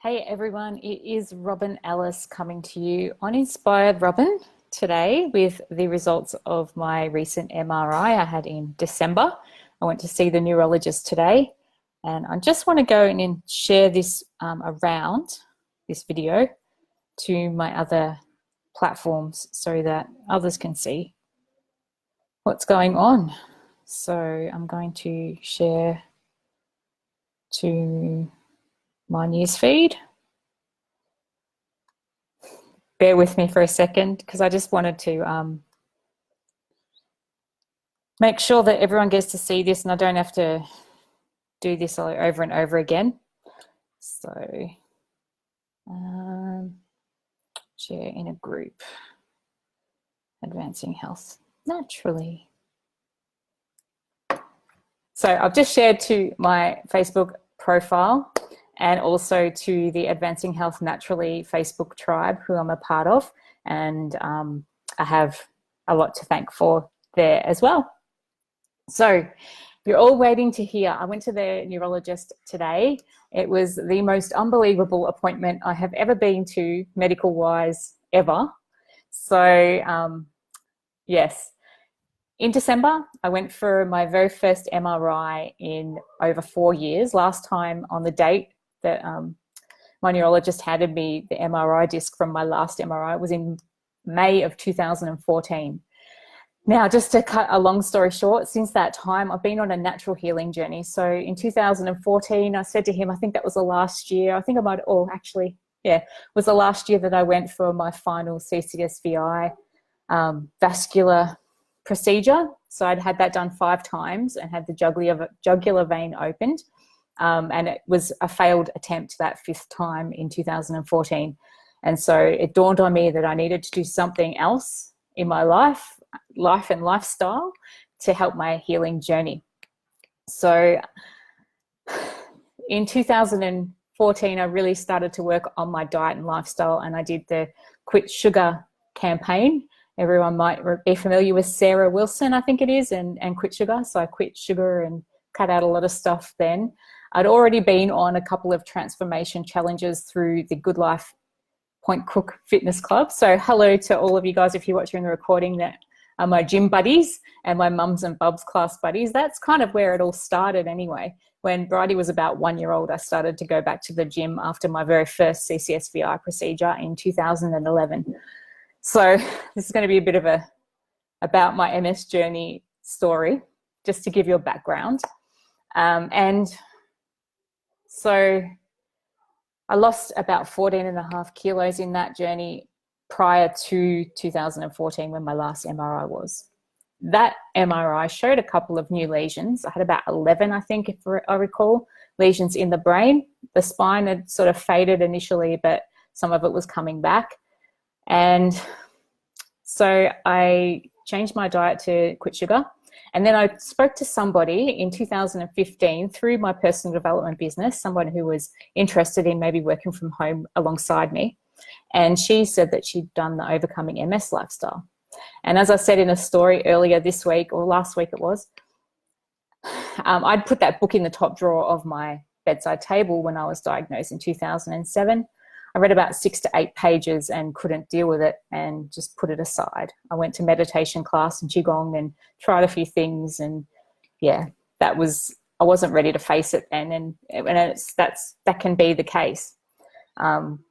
Hey everyone, it is Robyn Ellis coming to you on Inspired Robyn today with the results of my recent MRI I had in December. I went to see the neurologist today, and I just want to go in and share this around this video to my other platforms so that others can see what's going on. So I'm going to share to my news feed. Bear with me for a second because I just wanted to make sure that everyone gets to see this and I don't have to do this over and over again. So share in a group, advancing health naturally. So I've just shared to my Facebook profile and also to the Advancing Health Naturally Facebook tribe, who I'm a part of, and I have a lot to thank for there as well. So you're all waiting to hear. I went to the neurologist today. It was the most unbelievable appointment I have ever been to, medical-wise, ever. So yes. In December, I went for my very first MRI in over 4 years. Last time on the date that my neurologist handed me the MRI disc from my last MRI was in May of 2014. Now, just to cut a long story short, since that time, I've been on a natural healing journey. So in 2014, I said to him, I think that was the last year. I think I might, it was the last year that I went for my final CCSVI vascular procedure. So I'd had that done 5 times and had the jugular vein opened. And it was a failed attempt that 5th time in 2014. And so it dawned on me that I needed to do something else in my life and lifestyle to help my healing journey. So in 2014, I really started to work on my diet and lifestyle, and I did the Quit Sugar campaign. Everyone might be familiar with Sarah Wilson, I think it is, and Quit Sugar. So I quit sugar and cut out a lot of stuff then. I'd already been on a couple of transformation challenges through the Good Life Point Cook Fitness Club. So hello to all of you guys if you're watching the recording that are my gym buddies and my mums and bubs class buddies. That's kind of where it all started anyway. When Bridie was about 1 year old, I started to go back to the gym after my very first CCSVI procedure in 2011. So this is going to be a bit of about my MS journey story, just to give you a background. And so I lost about 14.5 kilos in that journey prior to 2014 when my last MRI was. That MRI showed a couple of new lesions. I had about 11, I think, if I recall, lesions in the brain. The spine had sort of faded initially, but some of it was coming back. And so I changed my diet to quit sugar. And then I spoke to somebody in 2015 through my personal development business, someone who was interested in maybe working from home alongside me. And she said that she'd done the Overcoming MS lifestyle. And as I said in a story earlier this week, or last week it was, I'd put that book in the top drawer of my bedside table when I was diagnosed in 2007. I read about 6 to 8 pages and couldn't deal with it and just put it aside. I went to meditation class and Qigong and tried a few things, and yeah, I wasn't ready to face it then, and that can be the case.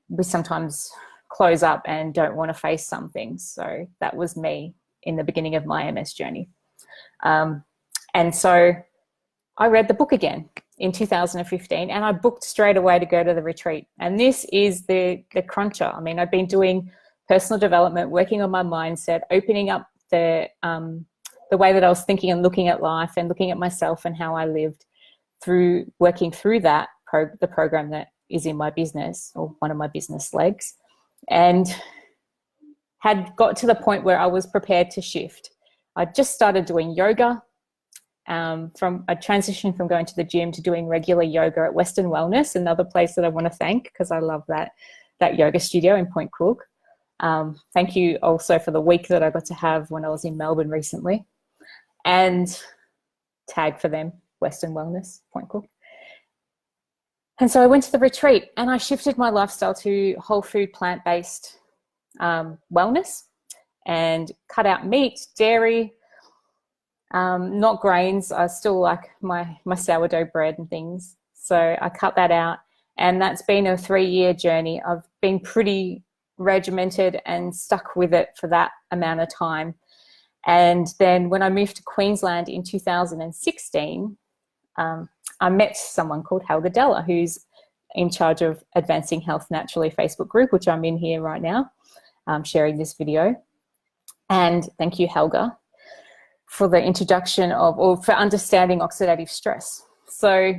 We sometimes close up and don't want to face some things. So that was me in the beginning of my MS journey. And so I read the book again in 2015 and I booked straight away to go to the retreat. And this is the cruncher. I mean, I've been doing personal development, working on my mindset, opening up the way that I was thinking and looking at life and looking at myself and how I lived through working through that the program that is in my business, or one of my business legs, and had got to the point where I was prepared to shift. I just started doing yoga. From a transition from going to the gym to doing regular yoga at Western Wellness, another place that I want to thank because I love that yoga studio in Point Cook. Thank you also for the week that I got to have when I was in Melbourne recently, and tag for them, Western Wellness, Point Cook. And so I went to the retreat and I shifted my lifestyle to whole food, plant-based wellness, and cut out meat, dairy, not grains. I still like my sourdough bread and things. So I cut that out, and that's been a 3-year journey. I've been pretty regimented and stuck with it for that amount of time. And then when I moved to Queensland in 2016, I met someone called Helga Della, who's in charge of Advancing Health Naturally Facebook group, which I'm in here right now, sharing this video. And thank you, Helga, for the introduction of, or for understanding oxidative stress. So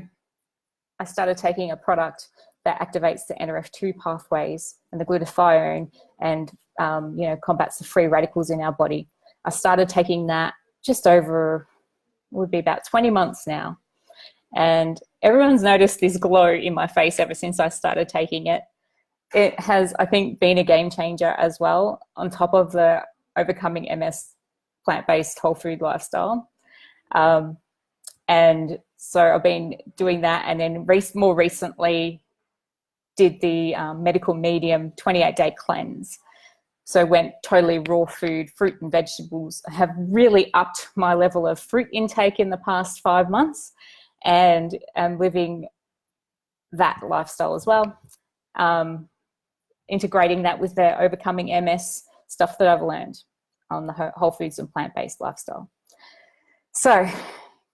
I started taking a product that activates the NRF2 pathways and the glutathione and combats the free radicals in our body. I started taking that just over, would be about 20 months now. And everyone's noticed this glow in my face ever since I started taking it. It has, I think, been a game changer as well, on top of the overcoming MS plant-based whole food lifestyle. And so I've been doing that, and then more recently did the medical medium 28-day cleanse. So went totally raw food, fruit and vegetables. I have really upped my level of fruit intake in the past 5 months, and am living that lifestyle as well. Integrating that with the overcoming MS stuff that I've learned on the whole foods and plant-based lifestyle. So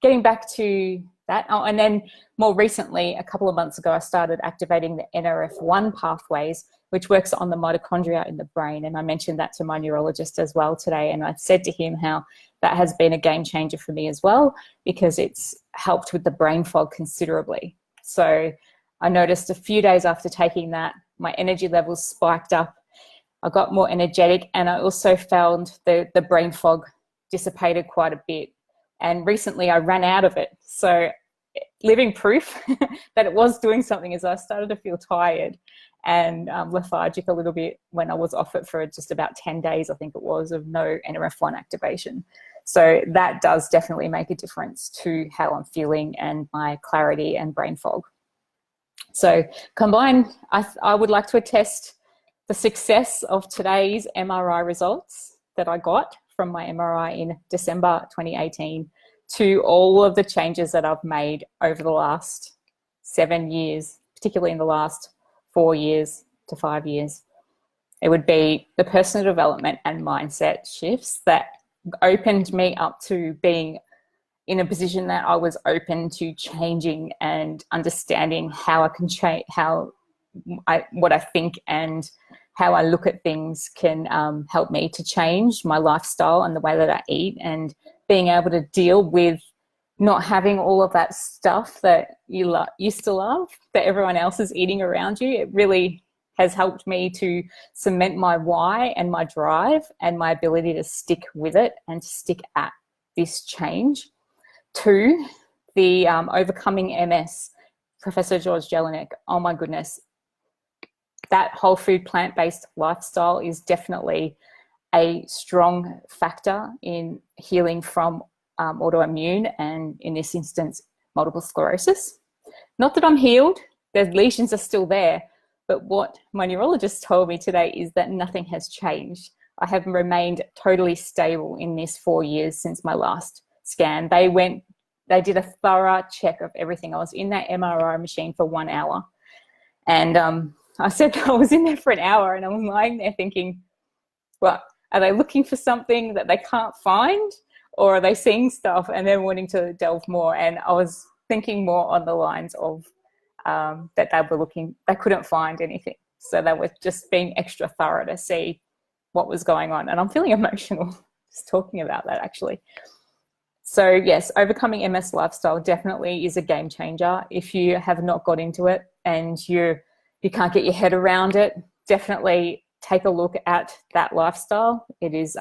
getting back to that, and then more recently, a couple of months ago, I started activating the NRF1 pathways, which works on the mitochondria in the brain. And I mentioned that to my neurologist as well today. And I said to him how that has been a game changer for me as well, because it's helped with the brain fog considerably. So I noticed a few days after taking that, my energy levels spiked up. I got more energetic, and I also found the brain fog dissipated quite a bit. And recently I ran out of it. So living proof that it was doing something is I started to feel tired and lethargic a little bit when I was off it for just about 10 days, I think it was, of no NRF1 activation. So that does definitely make a difference to how I'm feeling and my clarity and brain fog. So combined, I would like to attest the success of today's MRI results that I got from my MRI in December 2018 to all of the changes that I've made over the last 7 years, particularly in the last 4 years to 5 years. It would be the personal development and mindset shifts that opened me up to being in a position that I was open to changing and understanding how I can change, what I think and how I look at things can help me to change my lifestyle and the way that I eat, and being able to deal with not having all of that stuff that you used to love that everyone else is eating around you. It really has helped me to cement my why and my drive and my ability to stick with it and to stick at this change. 2, the overcoming MS, Professor George Jelinek. Oh my goodness. That whole food plant-based lifestyle is definitely a strong factor in healing from autoimmune, and in this instance, multiple sclerosis. Not that I'm healed, the lesions are still there, but what my neurologist told me today is that nothing has changed. I have remained totally stable in this 4 years since my last scan. They did a thorough check of everything. I was in that MRI machine for 1 hour, and I said I was in there for an hour, and I was lying there thinking, well, are they looking for something that they can't find, or are they seeing stuff and then wanting to delve more? And I was thinking more on the lines of that they couldn't find anything. So they were just being extra thorough to see what was going on. And I'm feeling emotional just talking about that, actually. So yes, overcoming MS lifestyle definitely is a game changer. If you have not got into it and you can't get your head around it, definitely take a look at that lifestyle. It is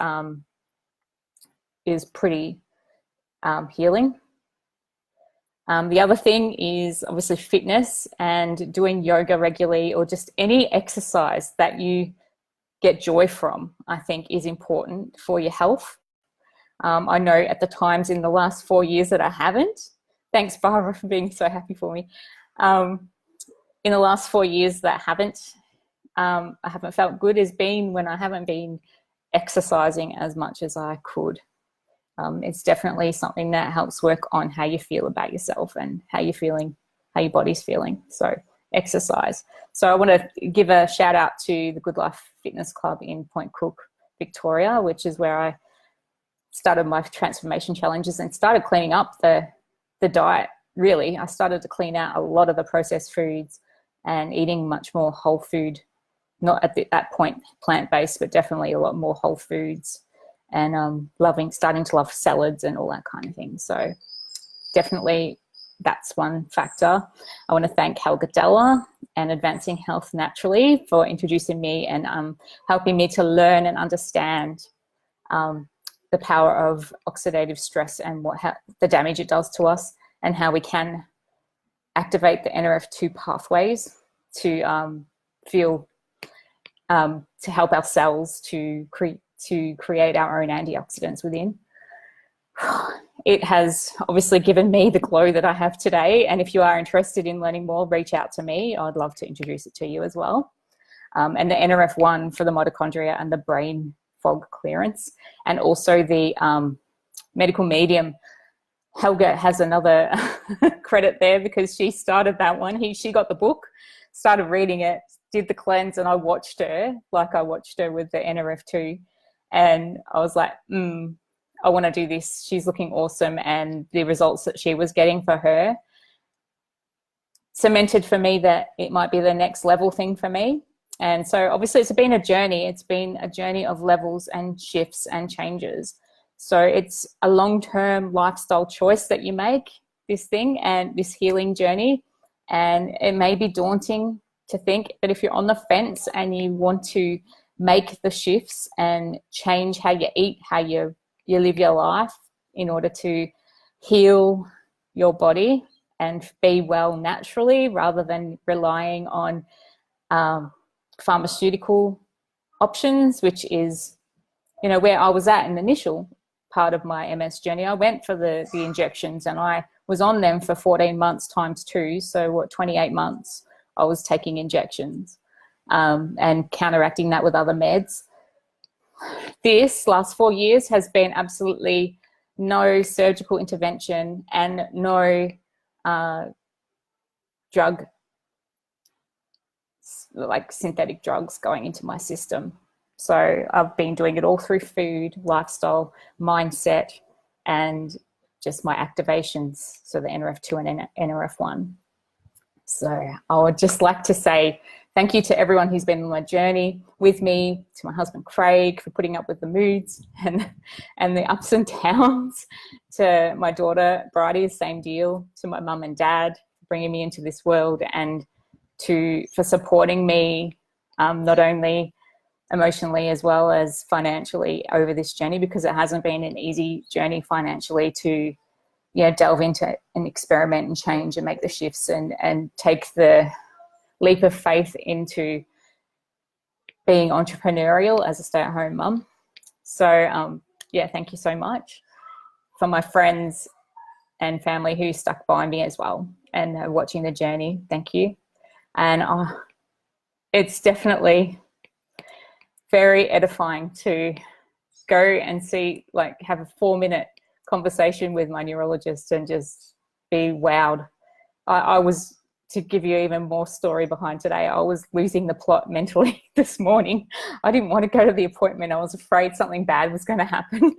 pretty healing. The other thing is obviously fitness, and doing yoga regularly, or just any exercise that you get joy from, I think is important for your health. I know at the times in the last 4 years that I haven't. Thanks, Barbara, for being so happy for me. in the last 4 years that I haven't felt good has been when I haven't been exercising as much as I could. It's definitely something that helps work on how you feel about yourself and how you're feeling, how your body's feeling. So exercise. So I want to give a shout out to the Good Life Fitness Club in Point Cook, Victoria, which is where I started my transformation challenges and started cleaning up the diet. Really, I started to clean out a lot of the processed foods and eating much more whole food, not at that point plant-based, but definitely a lot more whole foods, and starting to love salads and all that kind of thing. So definitely that's one factor. I want to thank Helga Della and Advancing Health Naturally for introducing me and helping me to learn and understand the power of oxidative stress and the damage it does to us, and how we can activate the NRF2 pathways to help our cells to create our own antioxidants within. It has obviously given me the glow that I have today, and if you are interested in learning more, reach out to me. I'd love to introduce it to you as well. And the NRF1 for the mitochondria and the brain fog clearance, and also the medical medium. Helga has another credit there because she started that one. She got the book, started reading it, did the cleanse, and I watched her with the NRF2, and I was like, I want to do this. She's looking awesome, and the results that she was getting for her cemented for me that it might be the next level thing for me. And so obviously it's been a journey. It's been a journey of levels and shifts and changes. So it's a long-term lifestyle choice that you make, this thing and this healing journey. And it may be daunting to think, but if you're on the fence and you want to make the shifts and change how you eat, how you live your life in order to heal your body and be well naturally rather than relying on pharmaceutical options, which is, where I was at in the initial part of my MS journey. I went for the injections, and I was on them for 14 months times 2. So 28 months I was taking injections and counteracting that with other meds. This last 4 years has been absolutely no surgical intervention and no drug, like synthetic drugs, going into my system. So I've been doing it all through food, lifestyle, mindset, and just my activations, so the NRF2 and NRF1. So I would just like to say thank you to everyone who's been on my journey with me, to my husband Craig for putting up with the moods and the ups and downs, to my daughter Bridie, same deal, to my mum and dad for bringing me into this world, and for supporting me not only emotionally as well as financially over this journey, because it hasn't been an easy journey financially to delve into and experiment and change and make the shifts and take the leap of faith into being entrepreneurial as a stay-at-home mum. So thank you so much. For my friends and family who stuck by me as well and are watching the journey, thank you. And it's definitely very edifying to go and have a 4-minute conversation with my neurologist and just be wowed. I was, to give you even more story behind today, I was losing the plot mentally this morning. I didn't want to go to the appointment. I was afraid something bad was going to happen.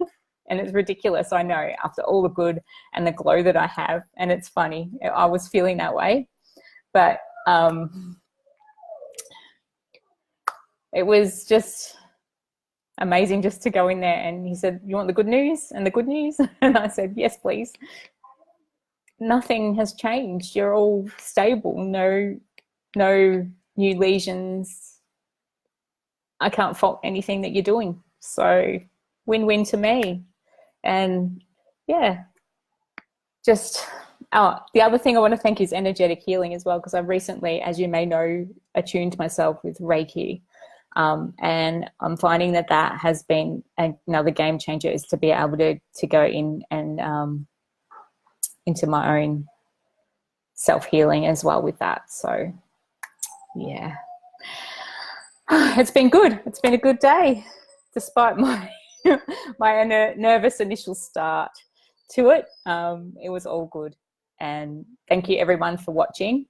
And it's ridiculous, I know, after all the good and the glow that I have. And it's funny, I was feeling that way. But it was just amazing just to go in there, and he said, "You want the good news and the good news?" And I said, "Yes, please." Nothing has changed. You're all stable. No new lesions. I can't fault anything that you're doing. So win-win to me. And just the other thing I want to thank is energetic healing as well, because I've recently, as you may know, attuned myself with Reiki. And I'm finding that has been another game changer, is to be able to go in and into my own self-healing as well with that. So Yeah. It's been good. It's been a good day, despite my my nervous initial start to it. It was all good. And thank you everyone for watching.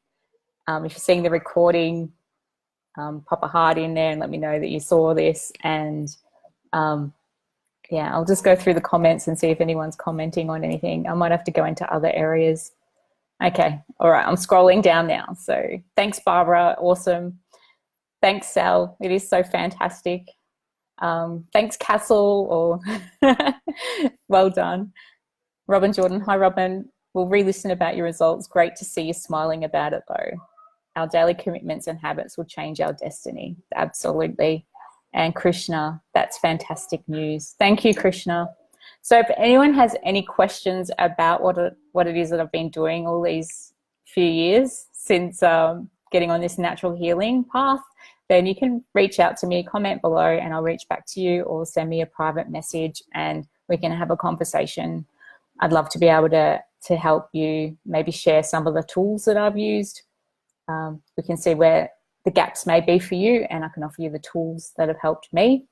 If you're seeing the recording, pop a heart in there and let me know that you saw this. And yeah, I'll just go through the comments and see if anyone's commenting on anything. I might have to go into other areas. Okay, all right, I'm scrolling down now. So thanks, Barbara, awesome. Thanks, Sal, it is so fantastic. Thanks, Castle, or well done. Robyn Jordan, hi Robyn. We'll re-listen about your results. Great to see you smiling about it though. Our daily commitments and habits will change our destiny. Absolutely. And Krishna, that's fantastic news. Thank you, Krishna. So if anyone has any questions about what it is that I've been doing all these few years since getting on this natural healing path, then you can reach out to me, comment below, and I'll reach back to you, or send me a private message and we can have a conversation. I'd love to be able to help you, maybe share some of the tools that I've used. We can see where the gaps may be for you, and I can offer you the tools that have helped me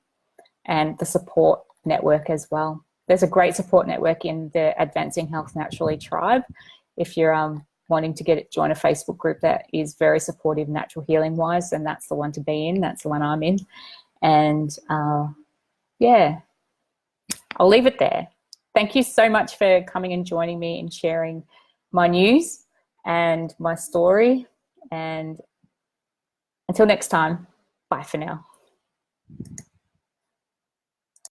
and the support network as well. There's a great support network in the Advancing Health Naturally tribe. If you're wanting to join a Facebook group that is very supportive natural healing wise, then that's the one to be in. That's the one I'm in. And yeah, I'll leave it there. Thank you so much for coming and joining me and sharing my news and my story. And until next time, bye for now.